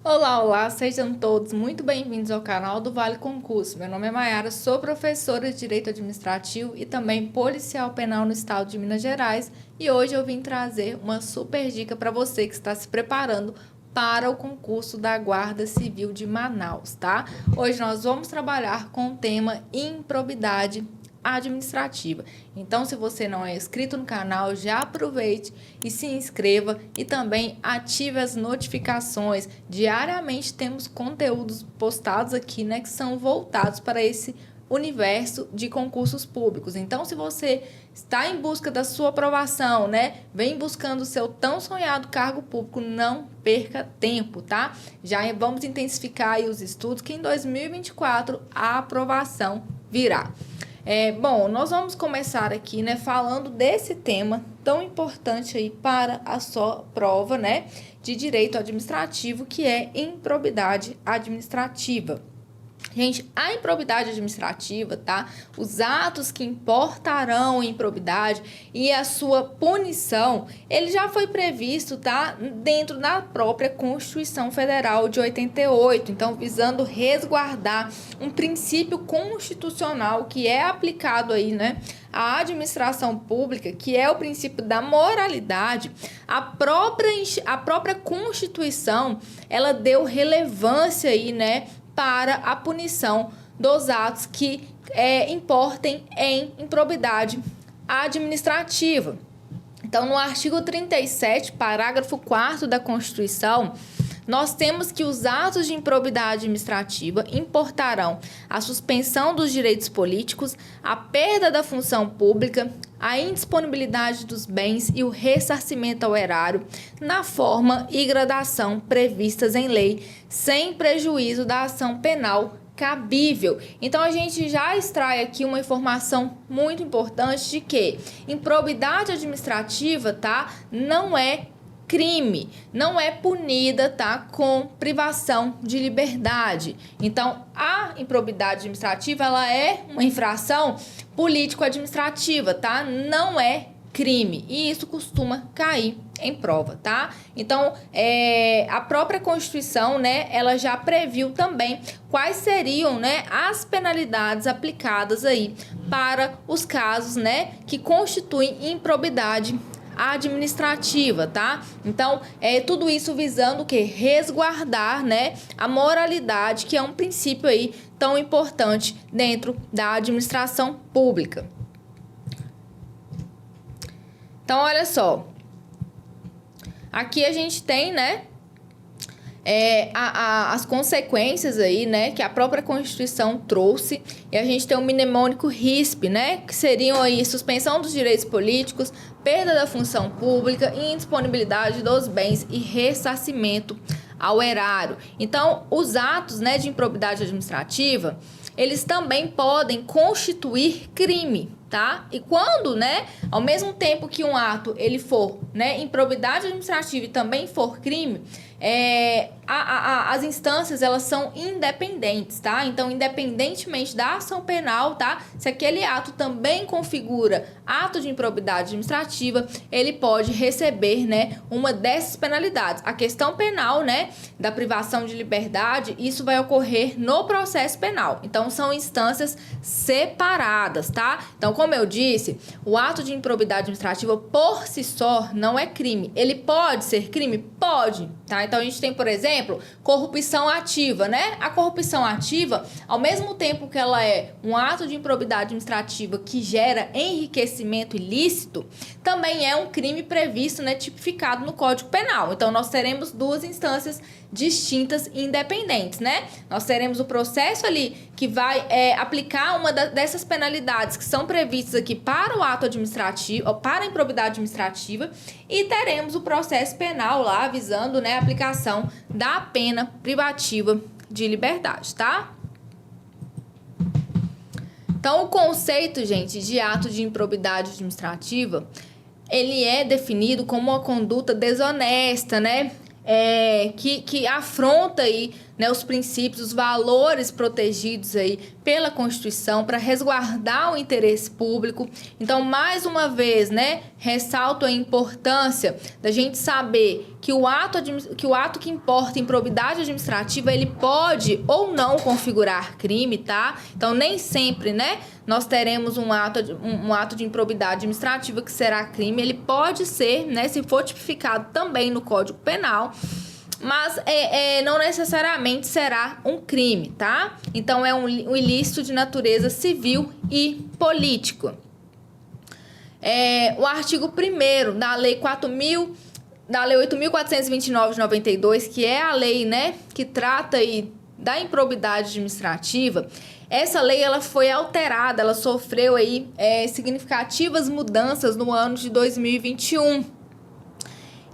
Olá, olá, sejam todos muito bem-vindos ao canal do Vale Concurso. Meu nome é Mayara, sou professora de Direito Administrativo e também policial penal no estado de Minas Gerais e hoje eu vim trazer uma super dica para você que está se preparando para o concurso da Guarda Civil de Manaus, tá? Hoje nós vamos trabalhar com o tema improbidade administrativa. Então, se você não é inscrito no canal, já aproveite e se inscreva e também ative as notificações. Diariamente temos conteúdos postados aqui, né, que são voltados para esse universo de concursos públicos. Então, se você está em busca da sua aprovação, né, vem buscando o seu tão sonhado cargo público, não perca tempo, tá? Já vamos intensificar aí os estudos que em 2024 a aprovação virá. Bom, nós vamos começar aqui, né, falando desse tema tão importante aí para a sua prova, né, de direito administrativo, que é improbidade administrativa. Gente, a improbidade administrativa, tá? Os atos que importarão em improbidade e a sua punição, ele já foi previsto, tá? Dentro da própria Constituição Federal de 88. Então, visando resguardar um princípio constitucional que é aplicado aí, né? A administração pública, que é o princípio da moralidade, a própria Constituição, ela deu relevância aí, né, para a punição dos atos que importem em improbidade administrativa. Então, no artigo 37, parágrafo 4º da Constituição, nós temos que os atos de improbidade administrativa importarão a suspensão dos direitos políticos, a perda da função pública, a indisponibilidade dos bens e o ressarcimento ao erário na forma e gradação previstas em lei, sem prejuízo da ação penal cabível. Então, a gente já extrai aqui uma informação muito importante de que improbidade administrativa, tá, não é crime, não é punida, tá, com privação de liberdade. Então, a improbidade administrativa, ela é uma infração político-administrativa, tá? Não é crime. E isso costuma cair em prova, tá? Então, a própria Constituição, né, ela já previu também quais seriam, né, as penalidades aplicadas aí para os casos, né, que constituem improbidade administrativa, tá? Então, tudo isso visando o quê? Resguardar, né, a moralidade, que é um princípio aí tão importante dentro da administração pública. Então, olha só. Aqui a gente tem, né, as consequências aí, né, que a própria Constituição trouxe, e a gente tem o mnemônico RISP, né, que seriam aí suspensão dos direitos políticos, perda da função pública, indisponibilidade dos bens e ressarcimento ao erário. Então, os atos, né, de improbidade administrativa, eles também podem constituir crime, tá? E quando, né, ao mesmo tempo que um ato ele for, né, improbidade administrativa e também for crime, as instâncias, elas são independentes, tá? Então, independentemente da ação penal, tá? Se aquele ato também configura ato de improbidade administrativa, ele pode receber, né, uma dessas penalidades. A questão penal, né, da privação de liberdade, isso vai ocorrer no processo penal. Então, são instâncias separadas, tá? Então, como eu disse, o ato de improbidade administrativa por si só não é crime. Ele pode ser crime? Pode, tá? Então, a gente tem, por exemplo, corrupção ativa, né? A corrupção ativa, ao mesmo tempo que ela é um ato de improbidade administrativa que gera enriquecimento ilícito, também é um crime previsto, né, tipificado no Código Penal. Então, nós teremos duas instâncias distintas e independentes, né? Nós teremos o processo ali que vai aplicar uma dessas penalidades que são previstas aqui para o ato administrativo, ou para a improbidade administrativa, e teremos o processo penal lá visando, né, a aplicação da pena privativa de liberdade, tá? Então, o conceito, gente, de ato de improbidade administrativa, ele é definido como uma conduta desonesta, né? Que afronta aí né, os princípios, os valores protegidos aí pela Constituição para resguardar o interesse público. Então, mais uma vez, né, ressalto a importância da gente saber que o ato que importa, improbidade administrativa, ele pode ou não configurar crime, tá? Então, nem sempre, né, nós teremos um ato de improbidade administrativa que será crime. Ele pode ser, né, se for tipificado também no Código Penal, mas não necessariamente será um crime, tá? Então, é um ilícito de natureza civil e político. O artigo 1º da Lei 8.429 de 92, que é a lei, né, que trata aí da improbidade administrativa, essa lei ela foi alterada, ela sofreu aí significativas mudanças no ano de 2021.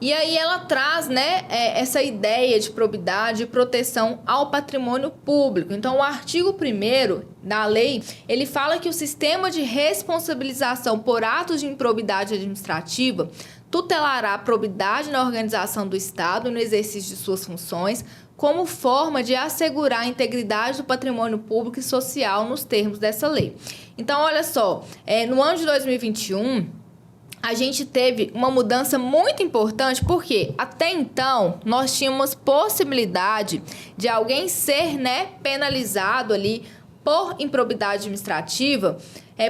E aí ela traz, né, essa ideia de probidade e proteção ao patrimônio público. Então, o artigo 1º da lei, ele fala que o sistema de responsabilização por atos de improbidade administrativa tutelará a probidade na organização do Estado e no exercício de suas funções, como forma de assegurar a integridade do patrimônio público e social nos termos dessa lei. Então, olha só, no ano de 2021... a gente teve uma mudança muito importante, porque até então nós tínhamos possibilidade de alguém ser, né, penalizado ali por improbidade administrativa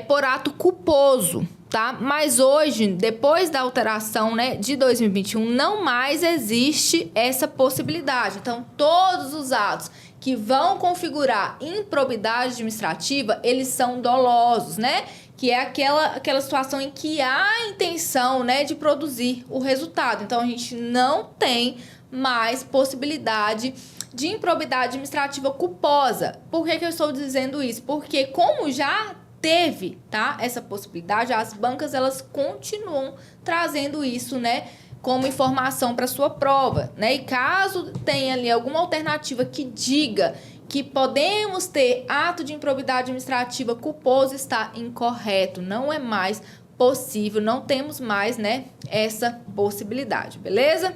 por ato culposo, tá? Mas hoje, depois da alteração, né, de 2021, não mais existe essa possibilidade. Então, todos os atos que vão configurar improbidade administrativa, eles são dolosos, né? Que é aquela situação em que há a intenção, né, de produzir o resultado. Então, a gente não tem mais possibilidade de improbidade administrativa culposa. Por que eu estou dizendo isso? Porque como já teve, tá, essa possibilidade, as bancas elas continuam trazendo isso, né, como informação para sua prova, né? E caso tenha ali alguma alternativa que diga que podemos ter ato de improbidade administrativa culposo, está incorreto. Não é mais possível, não temos mais, né, essa possibilidade, beleza?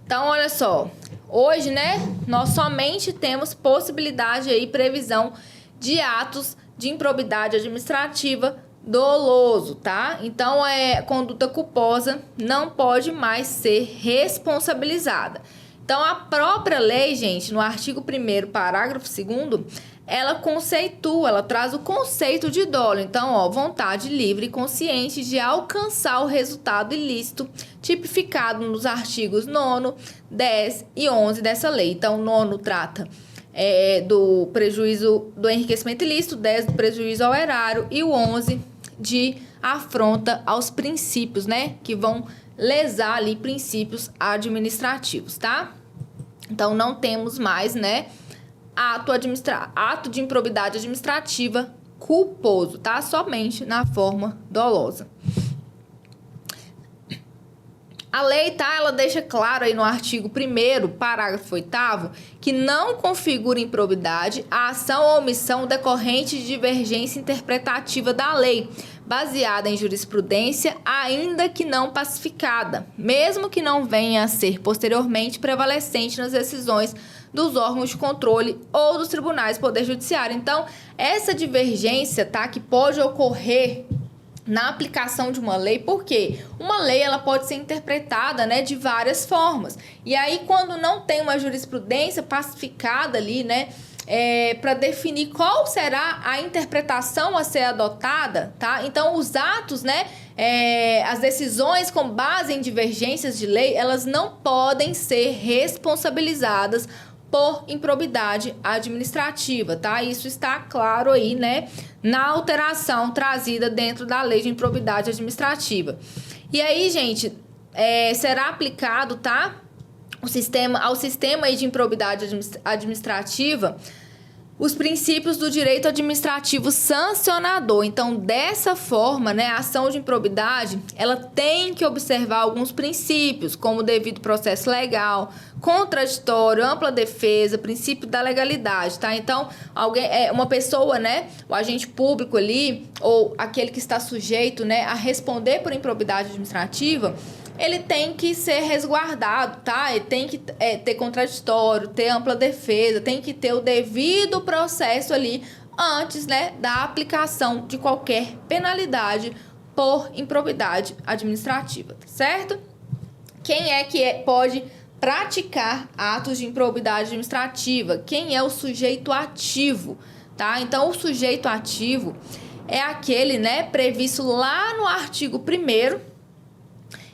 Então, olha só, hoje, né, nós somente temos possibilidade aí, previsão de atos de improbidade administrativa doloso, tá? Então, conduta culposa não pode mais ser responsabilizada. Então, a própria lei, gente, no artigo 1º, parágrafo 2º, ela conceitua, ela traz o conceito de dolo. Então, ó, vontade livre e consciente de alcançar o resultado ilícito tipificado nos artigos 9º, 10 e 11 dessa lei. Então, o 9º trata do prejuízo do enriquecimento ilícito, 10 do prejuízo ao erário e o 11 de afronta aos princípios, né, que vão lesar ali princípios administrativos, tá? Então, não temos mais, né, ato de improbidade administrativa culposo, tá? Somente na forma dolosa. A lei, tá? Ela deixa claro aí no artigo 1º, parágrafo 8º, que não configura improbidade a ação ou omissão decorrente de divergência interpretativa da lei, baseada em jurisprudência, ainda que não pacificada, mesmo que não venha a ser posteriormente prevalecente nas decisões dos órgãos de controle ou dos tribunais do Poder Judiciário. Então, essa divergência, tá, que pode ocorrer na aplicação de uma lei, porque uma lei ela pode ser interpretada, né, de várias formas. E aí, quando não tem uma jurisprudência pacificada ali, né, para definir qual será a interpretação a ser adotada, tá? Então, os atos, né, as decisões com base em divergências de lei, elas não podem ser responsabilizadas por improbidade administrativa, tá? Isso está claro aí, né, na alteração trazida dentro da lei de improbidade administrativa. E aí, gente, será aplicado, tá, ao sistema aí de improbidade administrativa os princípios do direito administrativo sancionador. Então, dessa forma, né, a ação de improbidade, ela tem que observar alguns princípios, como o devido processo legal, contraditório, ampla defesa, princípio da legalidade, tá? Então, uma pessoa, né, o agente público ali, ou aquele que está sujeito, né, a responder por improbidade administrativa, ele tem que ser resguardado, tá? Ele tem que ter contraditório, ter ampla defesa, tem que ter o devido processo ali antes, né, da aplicação de qualquer penalidade por improbidade administrativa, certo? Quem é que pode praticar atos de improbidade administrativa? Quem é o sujeito ativo, tá? Então, o sujeito ativo é aquele, né, previsto lá no artigo 1º,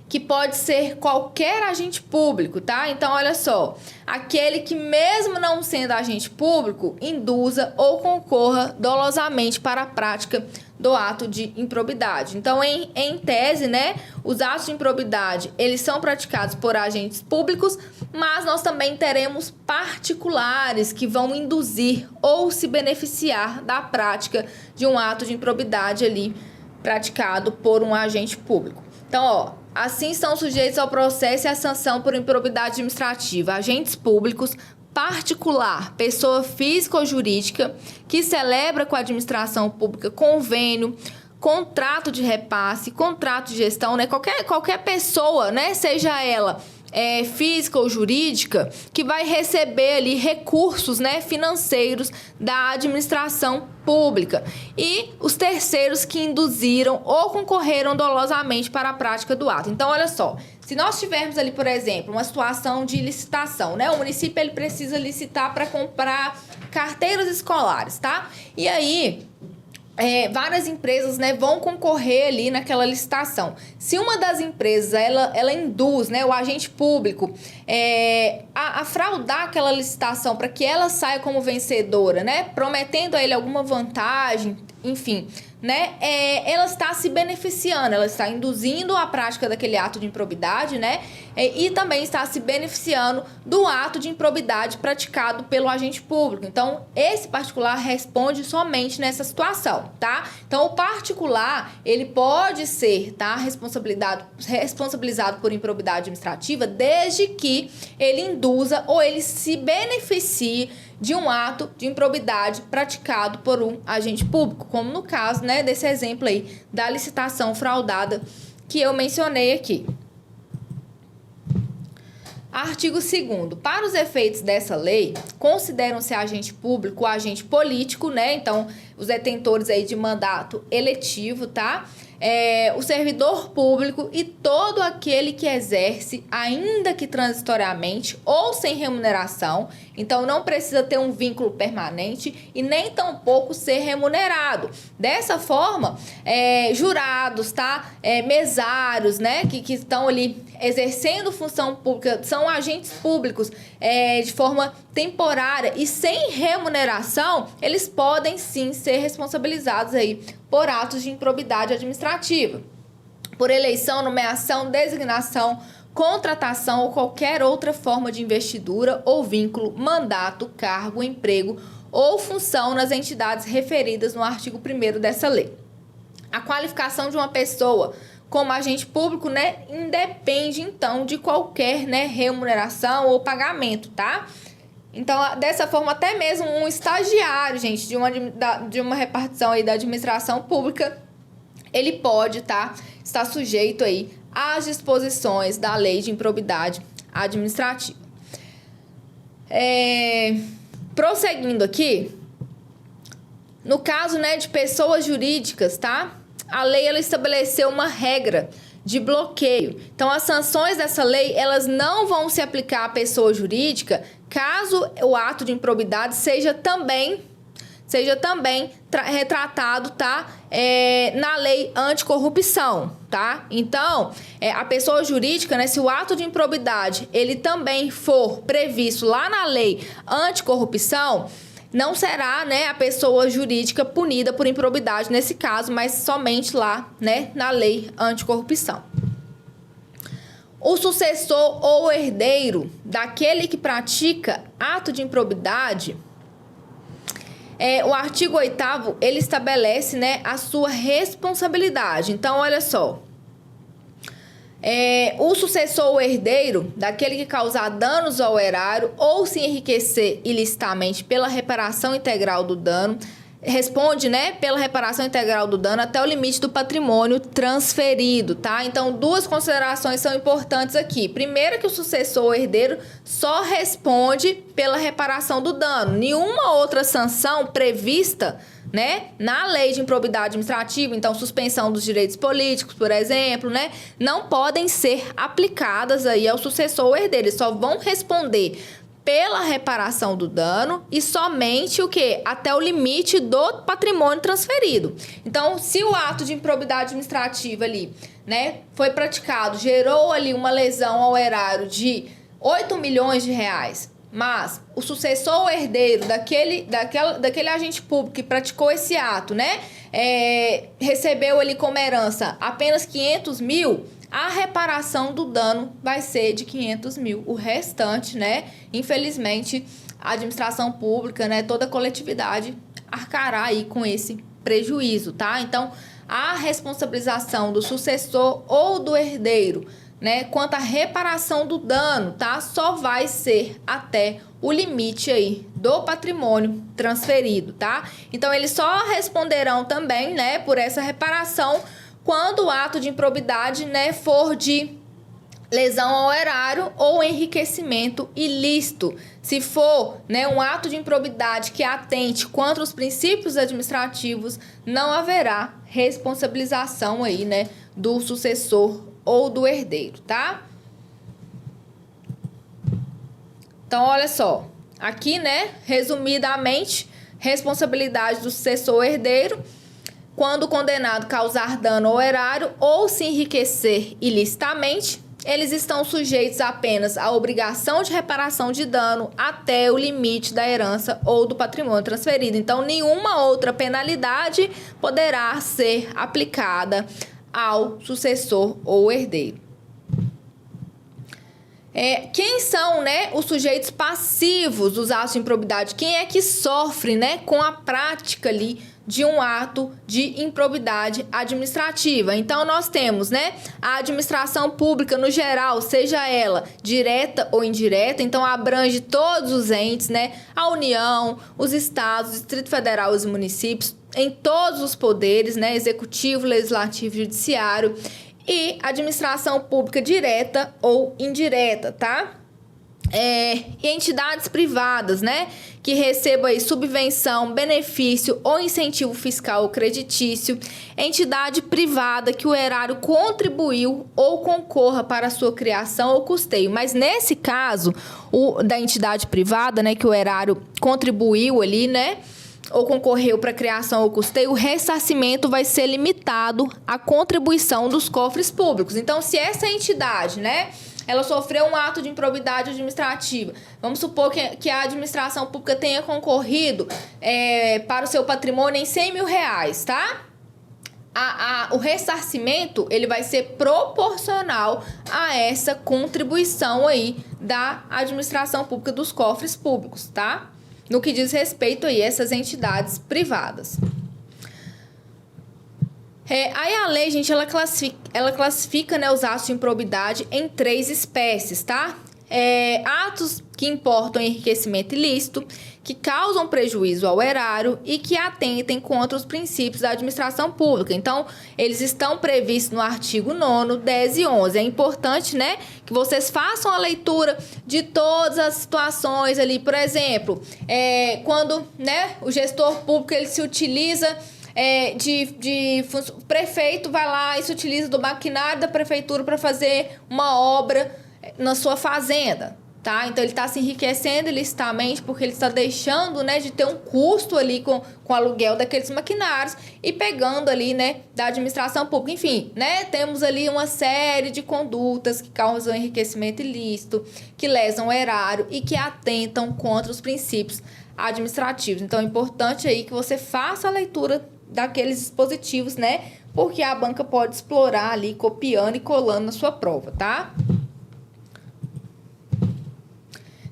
que pode ser qualquer agente público, tá? Então, olha só, aquele que mesmo não sendo agente público, induza ou concorra dolosamente para a prática do ato de improbidade. Então, em tese, né, os atos de improbidade, eles são praticados por agentes públicos, mas nós também teremos particulares que vão induzir ou se beneficiar da prática de um ato de improbidade ali praticado por um agente público. Então, ó, assim são sujeitos ao processo e à sanção por improbidade administrativa agentes públicos, particular, pessoa física ou jurídica, que celebra com a administração pública convênio, contrato de repasse, contrato de gestão, né? Qualquer pessoa, né? Seja ela física ou jurídica, que vai receber ali recursos, né, financeiros da administração pública, e os terceiros que induziram ou concorreram dolosamente para a prática do ato. Então, olha só, se nós tivermos ali, por exemplo, uma situação de licitação, né, o município ele precisa licitar para comprar carteiras escolares, tá? E aí várias empresas, né, vão concorrer ali naquela licitação. Se uma das empresas ela induz, né, o agente público a fraudar aquela licitação para que ela saia como vencedora, né, prometendo a ele alguma vantagem, enfim, né, ela está se beneficiando, ela está induzindo a prática daquele ato de improbidade, né, e também está se beneficiando do ato de improbidade praticado pelo agente público. Então, esse particular responde somente nessa situação, tá? Então, o particular, ele pode ser, tá, responsabilizado por improbidade administrativa desde que ele induza ou ele se beneficie de um ato de improbidade praticado por um agente público, como no caso, né, desse exemplo aí da licitação fraudada que eu mencionei aqui. Artigo 2º. Para os efeitos dessa lei, consideram-se agente público o agente político, né? Então, os detentores aí de mandato eletivo, tá? O servidor público e todo aquele que exerce, ainda que transitoriamente ou sem remuneração, então não precisa ter um vínculo permanente e nem tampouco ser remunerado. Dessa forma, jurados, tá? Mesários, né? Que estão ali exercendo função pública, são agentes públicos de forma temporária e sem remuneração, eles podem sim ser responsabilizados aí por atos de improbidade administrativa, por eleição, nomeação, designação, contratação ou qualquer outra forma de investidura ou vínculo, mandato, cargo, emprego ou função nas entidades referidas no artigo 1º dessa lei. A qualificação de uma pessoa como agente público, né, independe então de qualquer, né, remuneração ou pagamento, tá? Então, dessa forma, até mesmo um estagiário, gente, de uma repartição aí da administração pública, ele pode, tá, estar sujeito aí às disposições da lei de improbidade administrativa. Prosseguindo aqui, no caso, né, de pessoas jurídicas, tá? A lei ela estabeleceu uma regra de bloqueio. Então, as sanções dessa lei, elas não vão se aplicar à pessoa jurídica caso o ato de improbidade seja também retratado, tá? Na lei anticorrupção, tá? Então, a pessoa jurídica, né, se o ato de improbidade ele também for previsto lá na lei anticorrupção, não será, né, a pessoa jurídica punida por improbidade nesse caso, mas somente lá, né, na lei anticorrupção. O sucessor ou herdeiro daquele que pratica ato de improbidade, o artigo 8º, ele estabelece, né, a sua responsabilidade. Então, olha só. O sucessor ou herdeiro daquele que causar danos ao erário ou se enriquecer ilicitamente pela reparação integral do dano responde, né, pela reparação integral do dano até o limite do patrimônio transferido, tá? Então, duas considerações são importantes aqui. Primeiro, que o sucessor ou herdeiro só responde pela reparação do dano. Nenhuma outra sanção prevista, né, na lei de improbidade administrativa, então suspensão dos direitos políticos, por exemplo, né, não podem ser aplicadas aí ao sucessor ou herdeiro. Eles só vão responder pela reparação do dano e somente o quê? Até o limite do patrimônio transferido. Então, se o ato de improbidade administrativa ali, né, foi praticado, gerou ali uma lesão ao erário de 8 milhões de reais, mas o sucessor ou herdeiro daquele agente público que praticou esse ato, né, recebeu ali como herança apenas 500 mil, a reparação do dano vai ser de 500 mil. O restante, né, infelizmente, a administração pública, né, toda a coletividade arcará aí com esse prejuízo, tá? Então, a responsabilização do sucessor ou do herdeiro, né, quanto à reparação do dano, tá? Só vai ser até o limite aí do patrimônio transferido, tá? Então, eles só responderão também, né, por essa reparação quando o ato de improbidade, né, for de lesão ao erário ou enriquecimento ilícito. Se for, né, um ato de improbidade que atente contra os princípios administrativos, não haverá responsabilização aí, né, do sucessor ou do herdeiro, tá? Então, olha só, aqui, né, resumidamente, responsabilidade do sucessor ou herdeiro quando o condenado causar dano ao erário ou se enriquecer ilicitamente, eles estão sujeitos apenas à obrigação de reparação de dano até o limite da herança ou do patrimônio transferido. Então, nenhuma outra penalidade poderá ser aplicada ao sucessor ou herdeiro. Quem são, né, os sujeitos passivos dos atos de improbidade? Quem é que sofre, né, com a prática ali de um ato de improbidade administrativa? Então, nós temos, né, a administração pública no geral, seja ela direta ou indireta, então abrange todos os entes, né, a União, os estados, o Distrito Federal e os municípios, em todos os poderes, né, executivo, legislativo e judiciário, e administração pública direta ou indireta, tá? E entidades privadas, né, que recebam aí subvenção, benefício ou incentivo fiscal ou creditício, entidade privada que o erário contribuiu ou concorra para a sua criação ou custeio. Mas nesse caso, o da entidade privada, né, que o erário contribuiu ali, né, ou concorreu para a criação ou custeio, o ressarcimento vai ser limitado à contribuição dos cofres públicos. Então, se essa entidade, né, ela sofreu um ato de improbidade administrativa, vamos supor que a administração pública tenha concorrido para o seu patrimônio em 100 mil reais, tá? O ressarcimento, ele vai ser proporcional a essa contribuição aí da administração pública dos cofres públicos, tá? No que diz respeito aí a essas entidades privadas. Aí a lei, gente, ela classifica, né, os atos de improbidade em 3 espécies, tá? Atos que importam enriquecimento ilícito, que causam prejuízo ao erário e que atentem contra os princípios da administração pública. Então, eles estão previstos no artigo 9º, 10 e 11. É importante, né, que vocês façam a leitura de todas as situações ali. Por exemplo, quando, né, o gestor público ele se utiliza o prefeito vai lá e se utiliza do maquinário da prefeitura para fazer uma obra na sua fazenda, tá? Então, ele está se enriquecendo ilicitamente porque ele está deixando, né, de ter um custo ali com o aluguel daqueles maquinários e pegando ali, né, da administração pública. Enfim, né, temos ali uma série de condutas que causam enriquecimento ilícito, que lesam o erário e que atentam contra os princípios administrativos. Então, é importante aí que você faça a leitura daqueles dispositivos, né, porque a banca pode explorar ali, copiando e colando na sua prova, tá?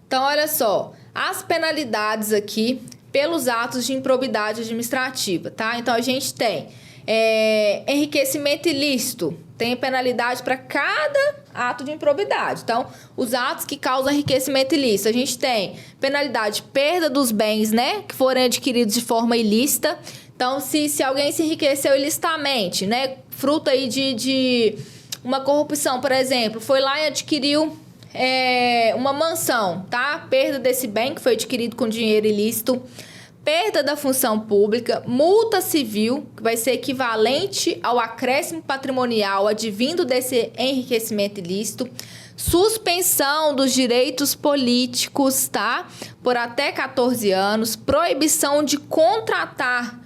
Então, olha só, as penalidades aqui pelos atos de improbidade administrativa, tá? Então, a gente tem enriquecimento ilícito, tem penalidade para cada ato de improbidade. Então, os atos que causam enriquecimento ilícito, a gente tem penalidade, perda dos bens, né, que forem adquiridos de forma ilícita. Então, se alguém se enriqueceu ilicitamente, né, fruto aí de uma corrupção, por exemplo, foi lá e adquiriu uma mansão, tá? Perda desse bem que foi adquirido com dinheiro ilícito. Perda da função pública, multa civil, que vai ser equivalente ao acréscimo patrimonial advindo desse enriquecimento ilícito, suspensão dos direitos políticos, tá? Por até 14 anos, proibição de contratar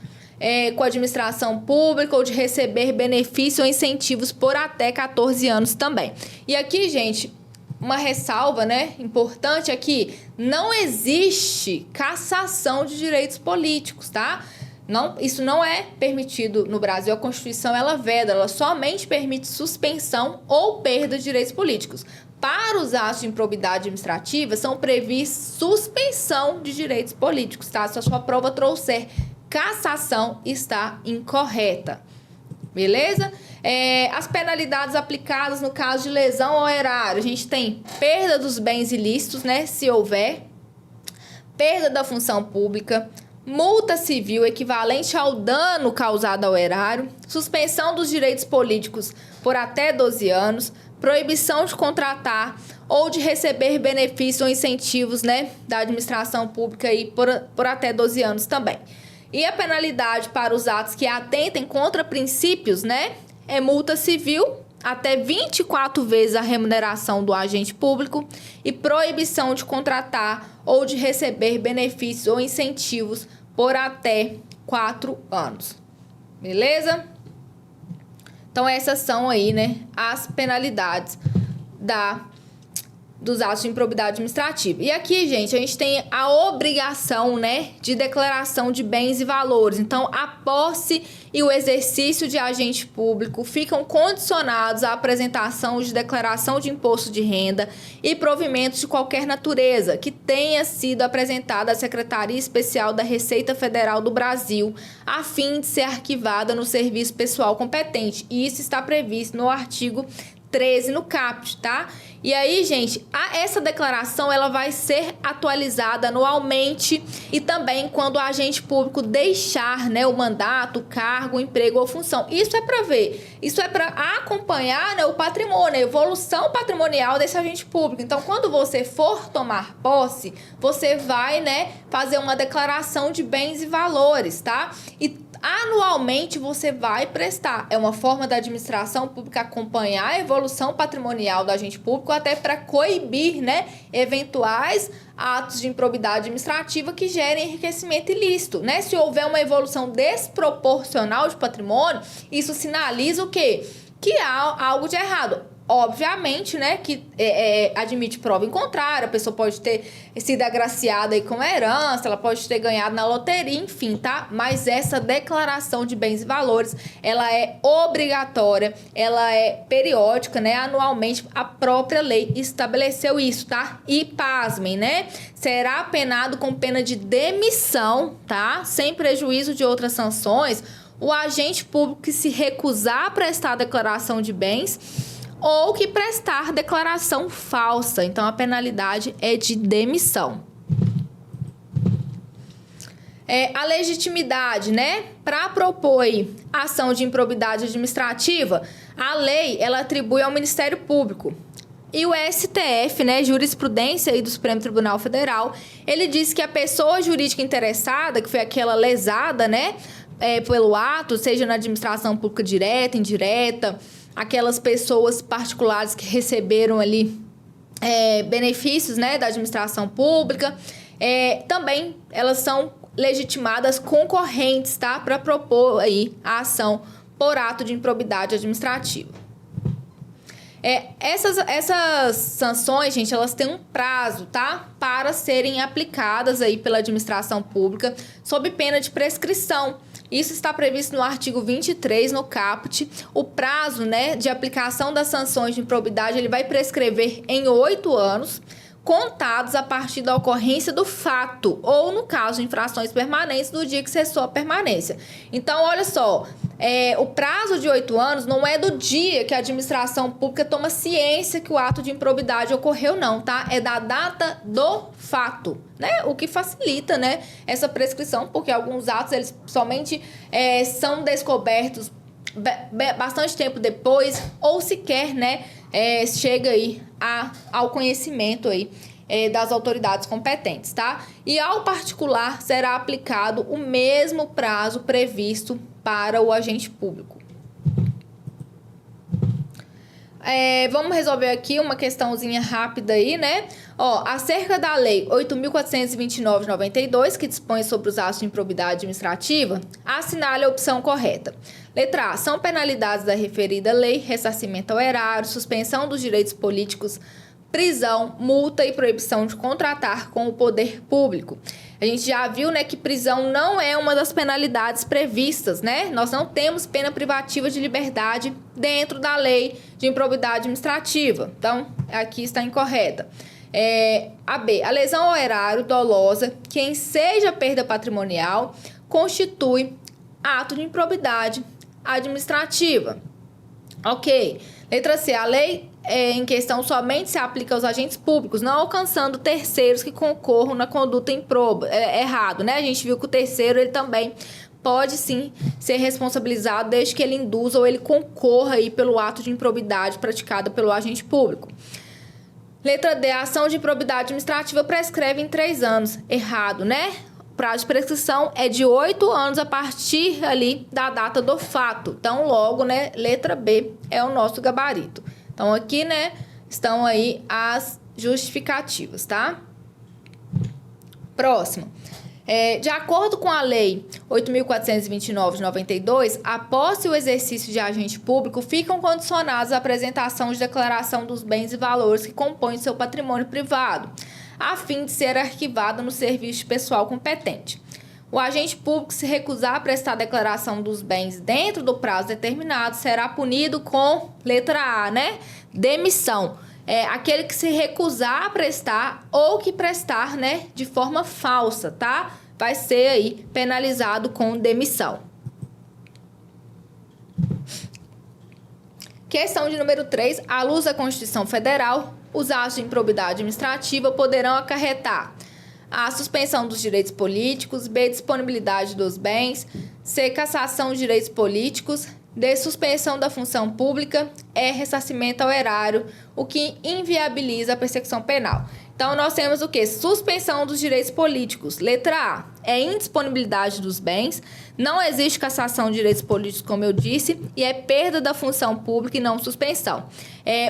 com a administração pública ou de receber benefícios ou incentivos por até 14 anos também. E aqui, gente, uma ressalva, né, importante aqui, não existe cassação de direitos políticos, tá? Não, isso não é permitido no Brasil. A Constituição, ela veda, ela somente permite suspensão ou perda de direitos políticos. Para os atos de improbidade administrativa, são previstos suspensão de direitos políticos, tá? Se a sua prova trouxer cassação, está incorreta. Beleza? As penalidades aplicadas no caso de lesão ao erário, a gente tem perda dos bens ilícitos, né, se houver, perda da função pública, multa civil equivalente ao dano causado ao erário, suspensão dos direitos políticos por até 12 anos, proibição de contratar ou de receber benefícios ou incentivos, né, da administração pública aí por até 12 anos também. E a penalidade para os atos que atentem contra princípios, né, é multa civil até 24 vezes a remuneração do agente público e proibição de contratar ou de receber benefícios ou incentivos por até 4 anos. Beleza? Então, essas são aí, né, as penalidades dos atos de improbidade administrativa. E aqui, gente, a gente tem a obrigação, né, de declaração de bens e valores. Então, a posse e o exercício de agente público ficam condicionados à apresentação de declaração de imposto de renda e provimentos de qualquer natureza que tenha sido apresentada à Secretaria Especial da Receita Federal do Brasil, a fim de ser arquivada no serviço pessoal competente. E isso está previsto no artigo 13 no CAPT, tá? E aí, gente, essa declaração ela vai ser atualizada anualmente e também quando o agente público deixar, né, o mandato, o cargo, o emprego ou função. Isso é para ver, isso é para acompanhar, né, o patrimônio, a evolução patrimonial desse agente público. Então, quando você for tomar posse, você vai, né, fazer uma declaração de bens e valores, tá? E anualmente você vai prestar. É uma forma da administração pública acompanhar a evolução patrimonial do agente público até para coibir, né, eventuais atos de improbidade administrativa que gerem enriquecimento ilícito, né? Se houver uma evolução desproporcional de patrimônio, isso sinaliza o quê? Que há algo de errado. Obviamente, né, que admite prova em contrário, a pessoa pode ter sido agraciada aí com herança, ela pode ter ganhado na loteria, enfim, tá? Mas essa declaração de bens e valores, ela é obrigatória, ela é periódica, né? Anualmente, a própria lei estabeleceu isso, tá? E pasmem, né? Será penado com pena de demissão, tá? Sem prejuízo de outras sanções, o agente público que se recusar a prestar a declaração de bens ou que prestar declaração falsa. Então, a penalidade é de demissão. A legitimidade, né? Para propor ação de improbidade administrativa, a lei ela atribui ao Ministério Público. E o STF, né, jurisprudência aí do Supremo Tribunal Federal, ele diz que a pessoa jurídica interessada, que foi aquela lesada, né, pelo ato, seja na administração pública direta, indireta, aquelas pessoas particulares que receberam ali benefícios, né, da administração pública, também elas são legitimadas concorrentes, tá, para propor aí a ação por ato de improbidade administrativa. Essas sanções, gente, elas têm um prazo, tá, para serem aplicadas aí pela administração pública sob pena de prescrição. Isso está previsto no artigo 23, no CAPT. O prazo, né, de aplicação das sanções de improbidade ele vai prescrever em 8 anos, contados a partir da ocorrência do fato, ou no caso de infrações permanentes, do dia que cessou a permanência. Então, olha só, o prazo de 8 anos não é do dia que a administração pública toma ciência que o ato de improbidade ocorreu, não, tá? É da data do fato, né? O que facilita, né, essa prescrição, porque alguns atos, eles somente são descobertos bastante tempo depois, ou sequer, né, chega aí ao conhecimento aí das autoridades competentes, tá? E ao particular será aplicado o mesmo prazo previsto para o agente público. Vamos resolver aqui uma questãozinha rápida aí, né? Ó, acerca da Lei 8.429 de 92, que dispõe sobre os atos de improbidade administrativa, assinale a opção correta. Letra A. São penalidades da referida lei, ressarcimento ao erário, suspensão dos direitos políticos, prisão, multa e proibição de contratar com o poder público. A gente já viu, né, que prisão não é uma das penalidades previstas, né? Nós não temos pena privativa de liberdade dentro da lei de improbidade administrativa. Então, aqui está incorreta. A B. A lesão ao erário dolosa, que enseja perda patrimonial, constitui ato de improbidade administrativa. Ok. Letra C. A lei em questão somente se aplica aos agentes públicos, não alcançando terceiros que concorram na conduta errado, né? A gente viu que o terceiro, ele também pode sim ser responsabilizado desde que ele induza ou ele concorra aí pelo ato de improbidade praticado pelo agente público. Letra D. A ação de improbidade administrativa prescreve em 3 anos. Errado, né? O prazo de prescrição é de 8 anos a partir ali da data do fato. Então, logo, né, letra B é o nosso gabarito. Então, aqui, né, estão aí as justificativas, tá? Próximo. De acordo com a Lei 8.429 de 92, a posse e o exercício de agente público ficam condicionados à apresentação de declaração dos bens e valores que compõem seu patrimônio privado, a fim de ser arquivada no serviço pessoal competente. O agente público, se recusar a prestar declaração dos bens dentro do prazo determinado, será punido com, letra A, né, demissão. Aquele que se recusar a prestar ou que prestar, né, de forma falsa, tá? Vai ser aí penalizado com demissão. Questão de número 3. À luz da Constituição Federal, os atos de improbidade administrativa poderão acarretar a suspensão dos direitos políticos, B, disponibilidade dos bens, C, cassação de direitos políticos, D, suspensão da função pública, E, ressarcimento ao erário, o que inviabiliza a persecução penal. Então, nós temos o quê? Suspensão dos direitos políticos. Letra A, é indisponibilidade dos bens, não existe cassação de direitos políticos, como eu disse, e é perda da função pública e não suspensão.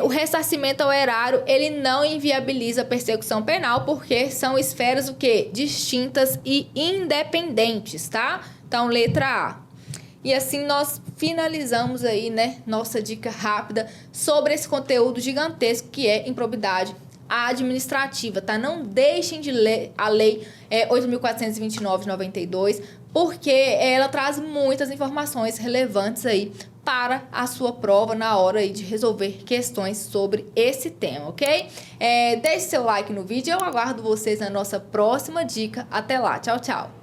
O ressarcimento ao erário, ele não inviabiliza a persecução penal, porque são esferas o quê? Distintas e independentes, tá? Então, letra A. E assim nós finalizamos aí, né, nossa dica rápida sobre esse conteúdo gigantesco que é improbidade administrativa, tá? Não deixem de ler a Lei 8.429 de 92, porque ela traz muitas informações relevantes aí para a sua prova na hora aí de resolver questões sobre esse tema, ok? Deixe seu like no vídeo, eu aguardo vocês na nossa próxima dica. Até lá, tchau, tchau!